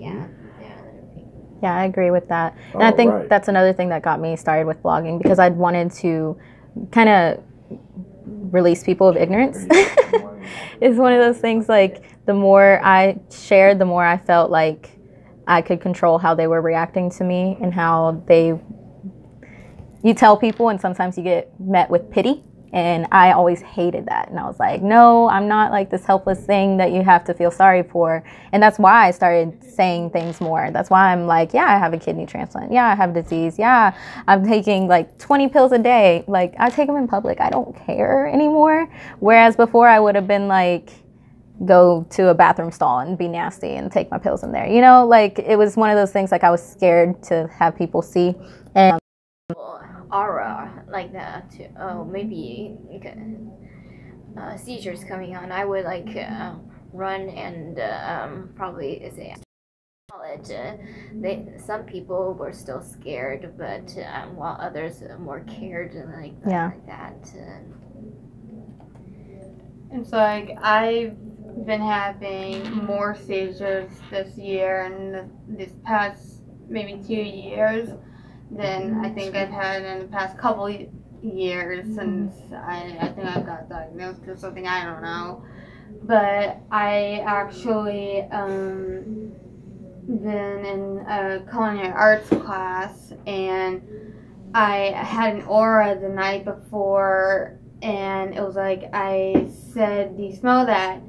Yeah. Yeah, I agree with that. And I think that's another thing that got me started with blogging, because I'd wanted to kind of release people of ignorance. It's one of those things, like, the more I shared, the more I felt like I could control how they were reacting to me, and how you tell people and sometimes you get met with pity. And I always hated that. And I was like, no, I'm not like this helpless thing that you have to feel sorry for. And that's why I started saying things more. That's why I'm like, yeah, I have a kidney transplant. Yeah, I have a disease. Yeah, I'm taking like 20 pills a day. Like, I take them in public. I don't care anymore. Whereas before I would have been like, go to a bathroom stall and be nasty and take my pills in there. You know, like, it was one of those things, like, I was scared to have people see. And aura like that, maybe seizures coming on, I would run and probably say college. Some people were still scared, but while others more cared, like that. And so, like, I've been having more seizures this year and this past maybe 2 years than I think I've had in the past couple years since I think I got diagnosed or something, I don't know. But I actually been in a culinary arts class, and I had an aura the night before, and it was like I said, "Do you smell that?"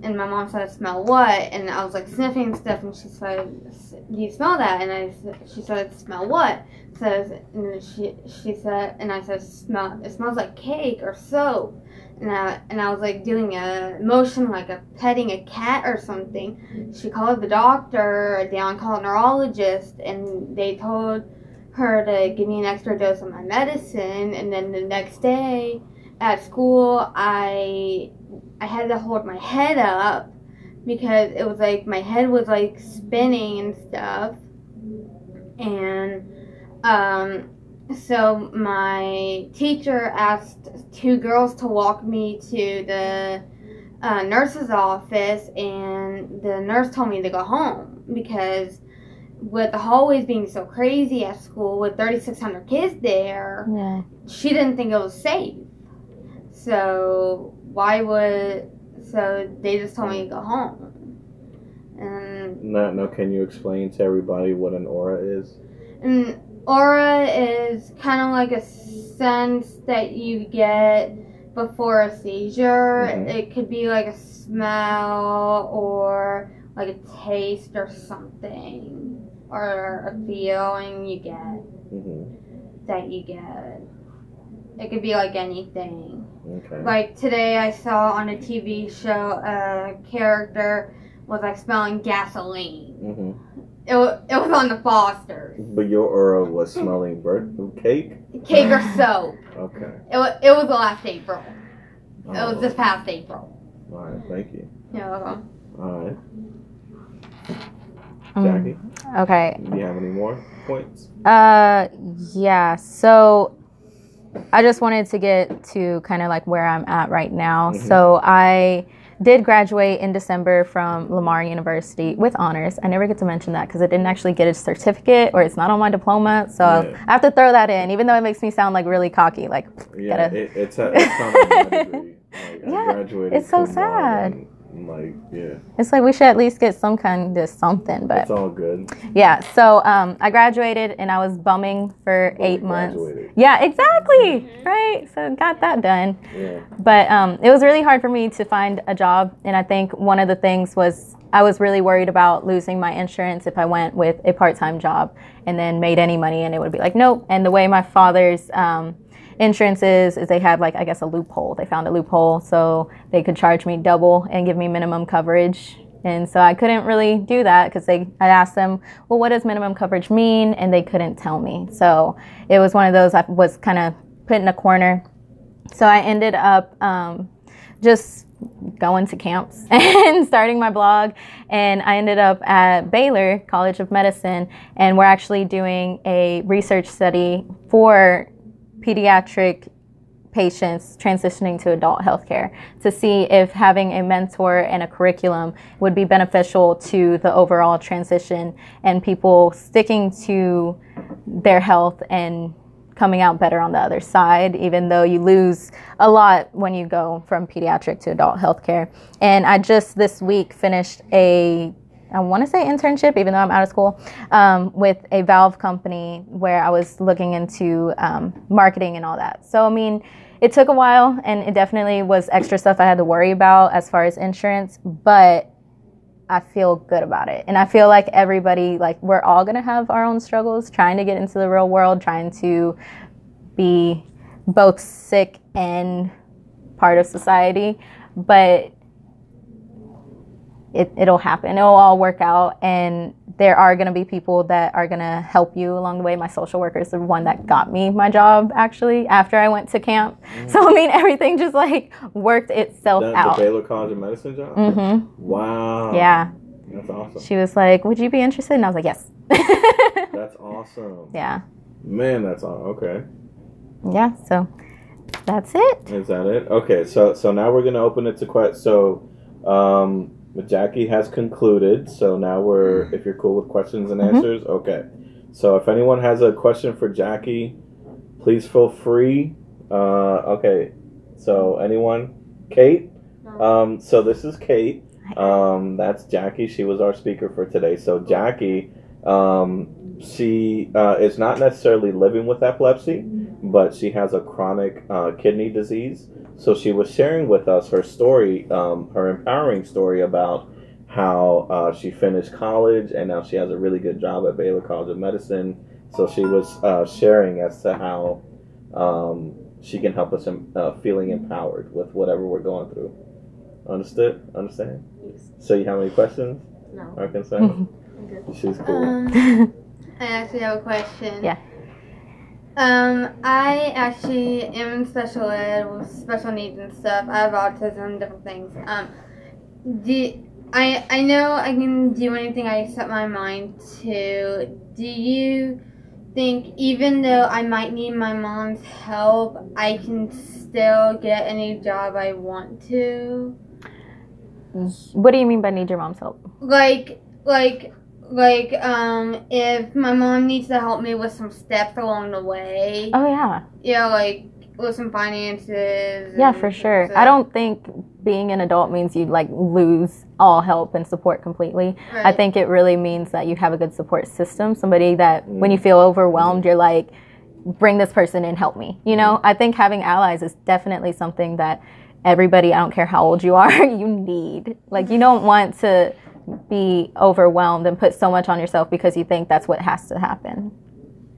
And my mom said, "Smell what?" And I was like sniffing stuff, and she said, "Do you smell that?" And she said, "Smell what?" And she said, and I said, "Smell. It smells like cake or soap." And I was like doing a motion like a petting a cat or something. She called the doctor, the oncology neurologist, and they told her to give me an extra dose of my medicine. And then the next day at school, I had to hold my head up because it was like my head was like spinning and stuff. And so my teacher asked two girls to walk me to the nurse's office, and the nurse told me to go home because with the hallways being so crazy at school with 3,600 kids there, she didn't think it was safe. So they just told me to go home. And now can you explain to everybody what an aura is? An aura is kind of like a sense that you get before a seizure. Mm-hmm. It could be like a smell or like a taste or something, or a feeling you get. Mm-hmm. That you get. It could be like anything. Okay. Like today I saw on a TV show a character was like smelling gasoline. Mm-hmm. It was on the Fosters. But your aura was smelling cake? Cake or soap. Okay. It was last April. Oh. It was this past April. All right, thank you. You're welcome. All right. Jackie? Okay. Do you have any more points? Yeah. So I just wanted to get to kind of like where I'm at right now. Mm-hmm. So I did graduate in December from Lamar University with honors. I never get to mention that because I didn't actually get a certificate, or it's not on my diploma. So I have to throw that in, even though it makes me sound like really cocky. Like, it's not my degree. Like, yeah, I graduated it's so sad. It's like we should at least get some kind of something, but it's all good. Yeah, so I graduated and I was bumming for 8 months. Graduated. Yeah, exactly. Mm-hmm. Right. So got that done. Yeah. But it was really hard for me to find a job, and I think one of the things was I was really worried about losing my insurance if I went with a part-time job and then made any money, and it would be like nope. And the way my father's insurance is they had like, I guess, a loophole. They found a loophole so they could charge me double and give me minimum coverage. And so I couldn't really do that because I asked them, well, what does minimum coverage mean? And they couldn't tell me. So it was one of those I was kind of put in a corner. So I ended up just going to camps and starting my blog. And I ended up at Baylor College of Medicine, and we're actually doing a research study for pediatric patients transitioning to adult healthcare to see if having a mentor and a curriculum would be beneficial to the overall transition and people sticking to their health and coming out better on the other side, even though you lose a lot when you go from pediatric to adult healthcare. And I just this week finished I want to say internship, even though I'm out of school, with a valve company where I was looking into marketing and all that. So, I mean, it took a while, and it definitely was extra stuff I had to worry about as far as insurance, but I feel good about it. And I feel like everybody, like, we're all going to have our own struggles trying to get into the real world, trying to be both sick and part of society, but it'll happen. It'll all work out, and there are going to be people that are going to help you along the way. My social worker is the one that got me my job, actually, after I went to camp. Mm-hmm. So, I mean, everything just, like, worked itself out. The Baylor College of Medicine job? Mm-hmm. Wow. Yeah. That's awesome. She was like, would you be interested? And I was like, yes. That's awesome. Yeah. Man, that's awesome. Okay. Yeah, so that's it. Is that it? Okay, so now we're going to open it to questions. So, Jackie has concluded, so now if you're cool with questions and answers, okay. So if anyone has a question for Jackie, please feel free. Okay, so anyone? Kate? So this is Kate. That's Jackie. She was our speaker for today. So Jackie, she is not necessarily living with epilepsy, but she has a chronic kidney disease. So she was sharing with us her story, her empowering story about how she finished college and now she has a really good job at Baylor College of Medicine. So she was sharing as to how she can help us feeling empowered with whatever we're going through. Understood? Understand? Yes. So you have any questions? No. Or concerns? She's cool. I actually have a question. Yeah. I actually am in special ed with special needs and stuff. I have autism, different things. I know I can do anything I set my mind to. Do you think even though I might need my mom's help, I can still get any job I want to? What do you mean by need your mom's help? If my mom needs to help me with some steps along the way. Oh, yeah. Yeah, like with some finances. Yeah, for sure. I don't think being an adult means you like lose all help and support completely. Right. I think it really means that you have a good support system, somebody that when you feel overwhelmed, you're like, bring this person in, help me. You know, I think having allies is definitely something that everybody, I don't care how old you are, you need. Like, you don't want to be overwhelmed and put so much on yourself because you think that's what has to happen.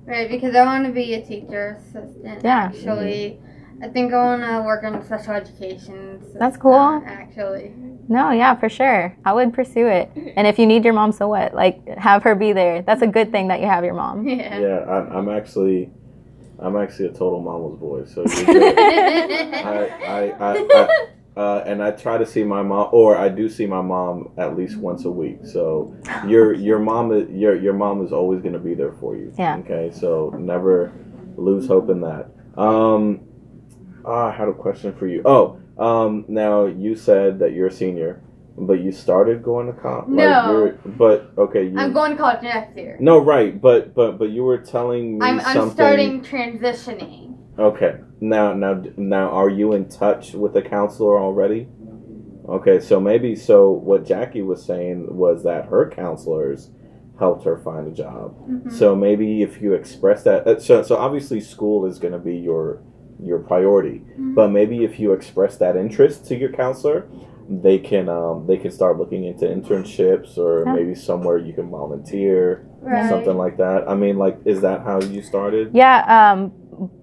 Right, because I want to be a teacher assistant. Yeah. Actually, I think I want to work in special education. That's cool. Actually. No, yeah, for sure. I would pursue it. And if you need your mom, so what? Like, have her be there. That's a good thing that you have your mom. Yeah. Yeah, I'm actually a total mama's boy. So you're good. And I try to see my mom, or I do see my mom at least once a week. So your mom is always going to be there for you. Yeah. Okay. So never lose hope in that. I had a question for you. Now you said that you're a senior, but you started going to college. No. I'm going to college next year. No, right, but you were telling me I'm something. starting transitioning. Okay. Now, are you in touch with the counselor already? Okay, so what Jackie was saying was that her counselors helped her find a job. Mm-hmm. So maybe if you express that, so obviously school is going to be your priority, mm-hmm. but maybe if you express that interest to your counselor, they can start looking into internships or maybe somewhere you can volunteer, something like that. I mean, like, is that how you started? Yeah.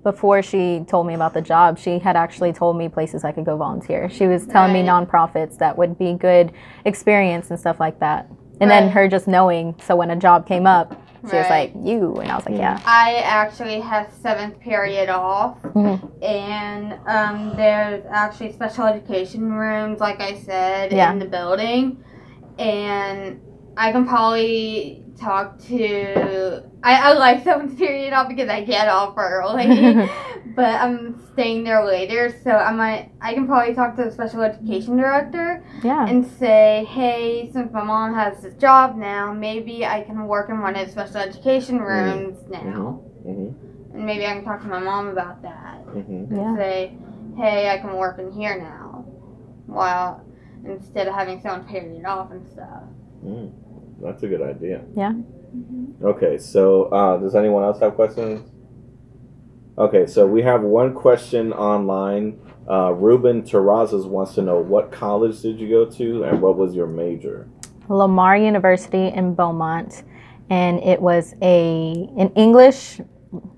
Before she told me about the job, she had actually told me places I could go volunteer. She was telling me nonprofits that would be good experience and stuff like that. And then her just knowing, so when a job came up, she was like, you, and I was like, yeah. I actually have 7th period off, and there's actually special education rooms, like I said, in the building, and I can probably talk to... I like 7th period off because I get off early, but I'm staying there later, so I can probably talk to the special education director and say, hey, since my mom has this job now, maybe I can work in one of the special education rooms now. Mm-hmm. And maybe I can talk to my mom about that. Mm-hmm. And say, hey, I can work in here now, instead of having 7th period off and stuff. That's a good idea. Yeah. Mm-hmm. Okay, so does anyone else have questions? Okay, so we have one question online. Ruben Terrazas wants to know, what college did you go to and what was your major? Lamar University in Beaumont, and it was an English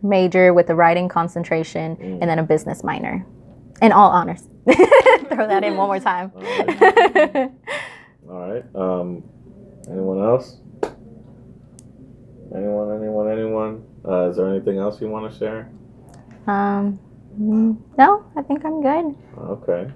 major with a writing concentration and then a business minor. And all honors. Throw that in one more time. All right. Anyone else? Anyone? Is there anything else you want to share? No, I think I'm good. Okay.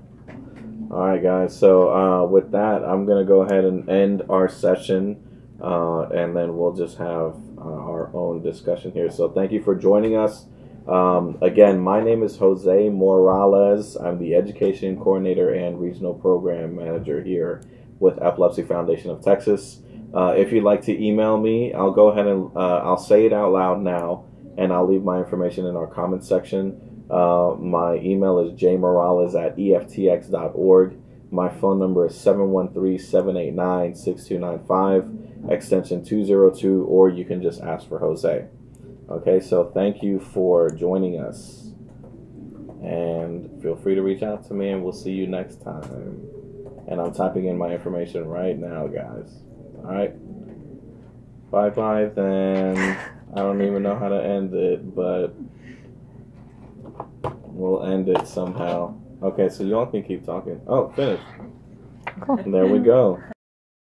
All right, guys. So with that, I'm going to go ahead and end our session, and then we'll just have our own discussion here. So thank you for joining us. Again, my name is Jose Morales. I'm the Education Coordinator and Regional Program Manager here with Epilepsy Foundation of Texas. If you'd like to email me, I'll go ahead and I'll say it out loud now, and I'll leave my information in our comments section. My email is jmorales@eftx.org. My phone number is 713-789-6295, extension 202, or you can just ask for Jose. Okay, so thank you for joining us. And feel free to reach out to me, and we'll see you next time. And I'm typing in my information right now, guys. All right. Bye-bye, then. I don't even know how to end it, but we'll end it somehow. Okay, so y'all can keep talking. Oh, finished. Cool. There we go.